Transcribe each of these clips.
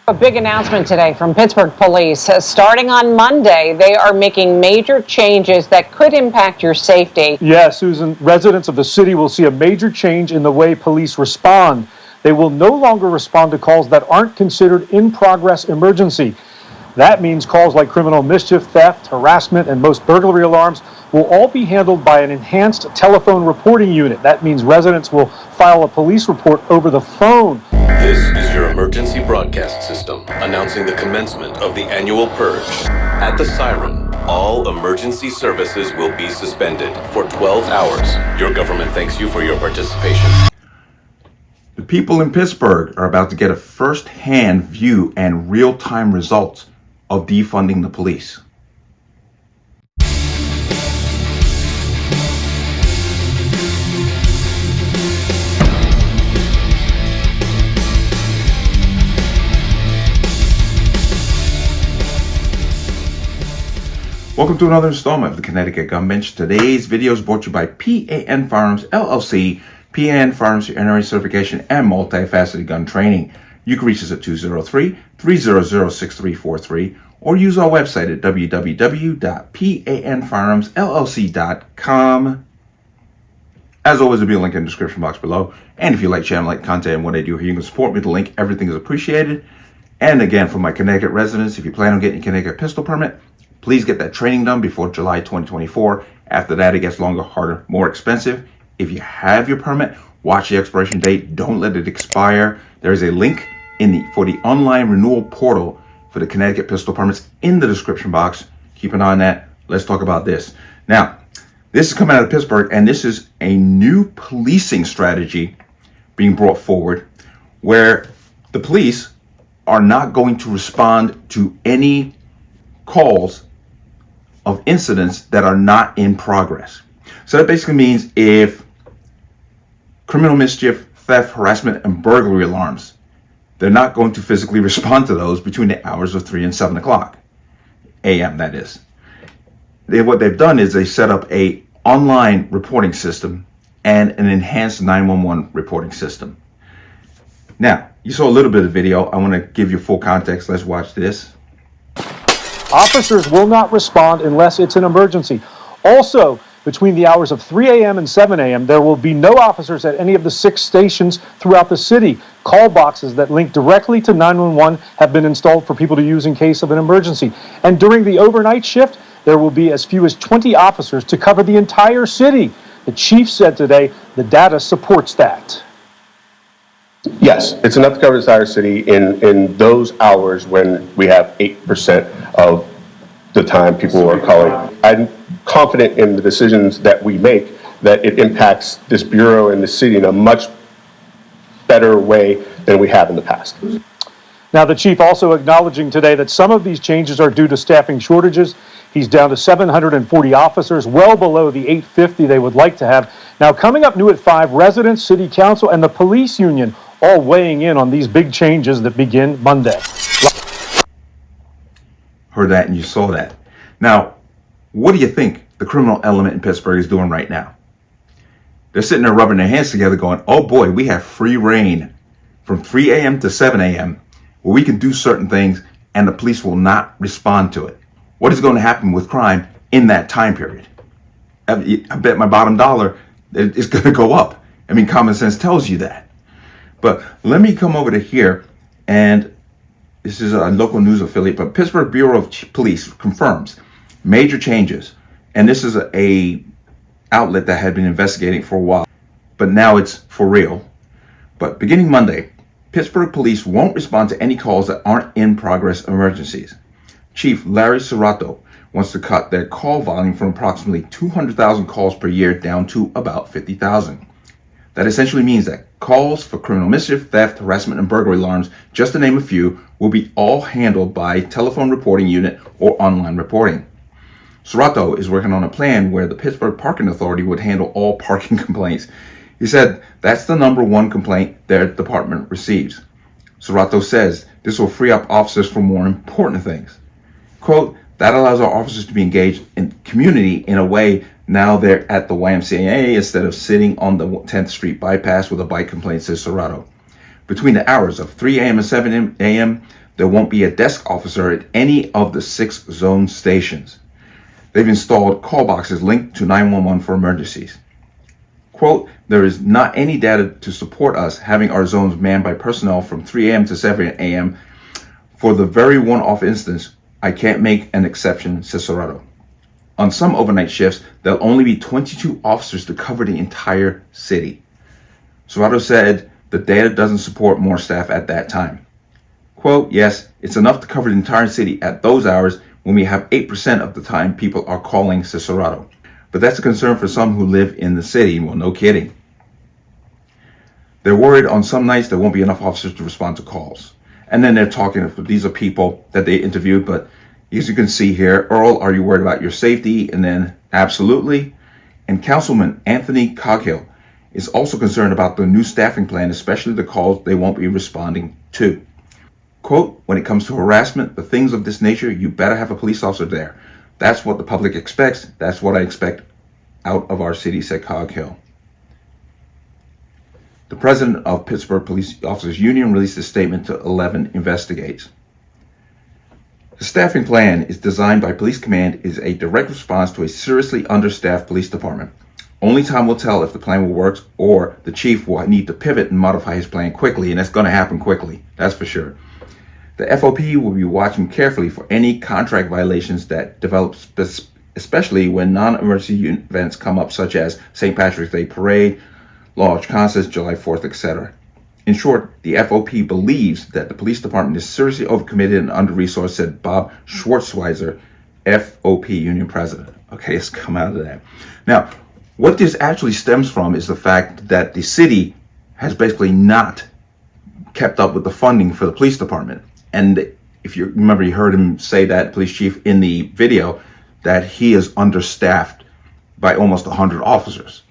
A big announcement today from Pittsburgh police. Starting on Monday, they are making major changes that could impact your safety. Yeah, Susan, residents of the city will see a major change in the way police respond. They will no longer respond to calls that aren't considered in-progress emergency. That means calls like criminal mischief, theft, harassment, and most burglary alarms will all be handled by an enhanced telephone reporting unit. That means residents will file a police report over the phone. This is your emergency broadcast system announcing the commencement of the annual Purge. At the siren, all emergency services will be suspended for 12 hours. Your government thanks you for your participation. The people in Pittsburgh are about to get a first-hand view and real-time results of defunding the police. Welcome to another installment of the Connecticut Gun Bench. Today's video is brought to you by P.A.N. Firearms, LLC. P.A.N. Firearms NRA certification and multifaceted gun training. You can reach us at 203-300-6343 or use our website at www.panfirearmsllc.com. As always, there'll be a link in the description box below. And if you like channel, like content, and what I do here, you can support me with the link. Everything is appreciated. And again, for my Connecticut residents, if you plan on getting a Connecticut pistol permit, please get that training done before July 2024. After that, it gets longer, harder, more expensive. If you have your permit, watch the expiration date. Don't let it expire. There is a link for the online renewal portal for the Connecticut pistol permits in the description box. Keep an eye on that. Let's talk about this. Now, this is coming out of Pittsburgh, and this is a new policing strategy being brought forward where the police are not going to respond to any calls of incidents that are not in progress. So that basically means if criminal mischief, theft, harassment, and burglary alarms, they're not going to physically respond to those between the hours of 3 and 7 o'clock a.m. that is. What they've done is they set up a online reporting system and an enhanced 911 reporting system. Now, you saw a little bit of video. I want to give you full context. Let's watch this. Officers will not respond unless it's an emergency. Also, between the hours of 3 a.m. and 7 a.m., there will be no officers at any of the 6 stations throughout the city. Call boxes that link directly to 911 have been installed for people to use in case of an emergency. And during the overnight shift, there will be as few as 20 officers to cover the entire city. The chief said today the data supports that. Yes, it's enough to cover the entire city in those hours when we have 8% of the time people are calling. I'm confident in the decisions that we make that it impacts this bureau and the city in a much better way than we have in the past. Now, the chief also acknowledging today that some of these changes are due to staffing shortages. He's down to 740 officers, well below the 850 they would like to have. Now, coming up new at 5, residents, city council, and the police union all weighing in on these big changes that begin Monday. Heard that and you saw that. Now, what do you think the criminal element in Pittsburgh is doing right now? They're sitting there rubbing their hands together going, oh boy, we have free reign from 3 a.m. to 7 a.m. where we can do certain things and the police will not respond to it. What is going to happen with crime in that time period? I bet my bottom dollar that it's going to go up. I mean, common sense tells you that. But let me come over to here, and this is a local news affiliate, but Pittsburgh Bureau of Police confirms major changes. And this is a outlet that had been investigating for a while, but now it's for real. But beginning Monday, Pittsburgh police won't respond to any calls that aren't in progress emergencies. Chief Larry Serrato wants to cut their call volume from approximately 200,000 calls per year down to about 50,000. That essentially means that calls for criminal mischief, theft, harassment, and burglary alarms, just to name a few, will be all handled by telephone reporting unit or online reporting. Serrato is working on a plan where the Pittsburgh Parking Authority would handle all parking complaints. He said that's the number one complaint their department receives. Serrato says this will free up officers for more important things. Quote, that allows our officers to be engaged in community in a way now they're at the YMCA instead of sitting on the 10th Street bypass with a bike complaint, says Serrato. Between the hours of 3 a.m. and 7 a.m., there won't be a desk officer at any of the 6 zone stations. They've installed call boxes linked to 911 for emergencies. Quote, there is not any data to support us having our zones manned by personnel from 3 a.m. to 7 a.m. For the very one-off instance, I can't make an exception, says Serrato. On some overnight shifts, there'll only be 22 officers to cover the entire city. Serrato said the data doesn't support more staff at that time. Quote, yes, it's enough to cover the entire city at those hours when we have 8% of the time people are calling, says Serrato. But that's a concern for some who live in the city. Well, no kidding. They're worried on some nights there won't be enough officers to respond to calls. And then they're talking, these are people that they interviewed, but as you can see here, Earl, are you worried about your safety? And then, absolutely. And Councilman Anthony Coghill is also concerned about the new staffing plan, especially the calls they won't be responding to. Quote, when it comes to harassment, the things of this nature, you better have a police officer there. That's what the public expects. That's what I expect out of our city, said Coghill. The president of Pittsburgh Police Officers Union released a statement to 11 Investigates. The staffing plan is designed by Police Command is a direct response to a seriously understaffed police department. Only time will tell if the plan will work or the chief will need to pivot and modify his plan quickly, and that's going to happen quickly, that's for sure. The FOP will be watching carefully for any contract violations that develop, especially when non-emergency events come up, such as St. Patrick's Day Parade, large concerts, July 4th, etc. In short, the FOP believes that the police department is seriously overcommitted and under-resourced, said Bob Schwartzweiser, FOP union president. Okay, let's come out of that. Now, what this actually stems from is the fact that the city has basically not kept up with the funding for the police department. And if you remember, you heard him say that, police chief, in the video, that he is understaffed by almost 100 officers.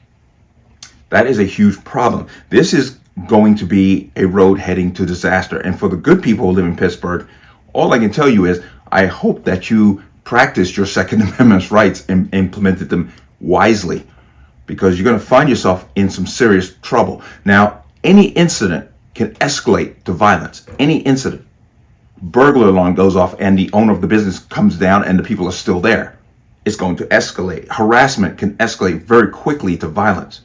That is a huge problem. This is going to be a road heading to disaster. And for the good people who live in Pittsburgh, all I can tell you is I hope that you practiced your Second Amendment rights and implemented them wisely, because you're going to find yourself in some serious trouble. Now, any incident can escalate to violence. Any incident. Burglar alarm goes off and the owner of the business comes down and the people are still there. It's going to escalate. Harassment can escalate very quickly to violence.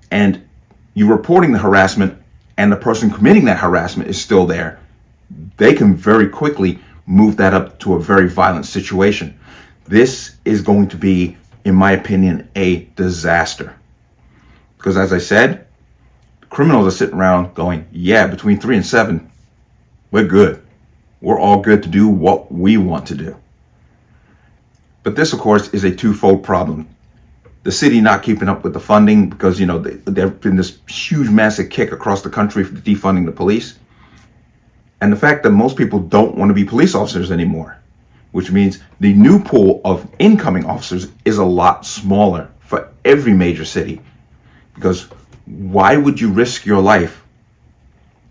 And you reporting the harassment and the person committing that harassment is still there, they can very quickly move that up to a very violent situation. This is going to be, in my opinion, a disaster. Because as I said, criminals are sitting around going, yeah, between 3 and 7, we're good. We're all good to do what we want to do. But this, of course, is a twofold problem. The city not keeping up with the funding because, there's been this huge, massive kick across the country for defunding the police. And the fact that most people don't want to be police officers anymore, which means the new pool of incoming officers is a lot smaller for every major city. Because why would you risk your life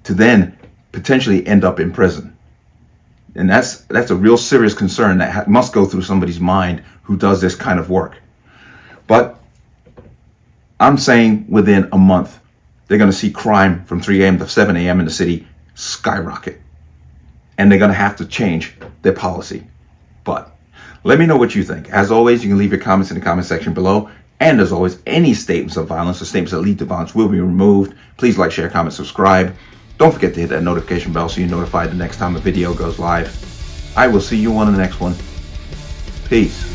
to then potentially end up in prison? And that's a real serious concern that must go through somebody's mind who does this kind of work. But I'm saying within a month, they're going to see crime from 3 a.m. to 7 a.m. in the city skyrocket. And they're going to have to change their policy. But let me know what you think. As always, you can leave your comments in the comment section below. And as always, any statements of violence or statements that lead to violence will be removed. Please like, share, comment, subscribe. Don't forget to hit that notification bell so you're notified the next time a video goes live. I will see you on the next one. Peace.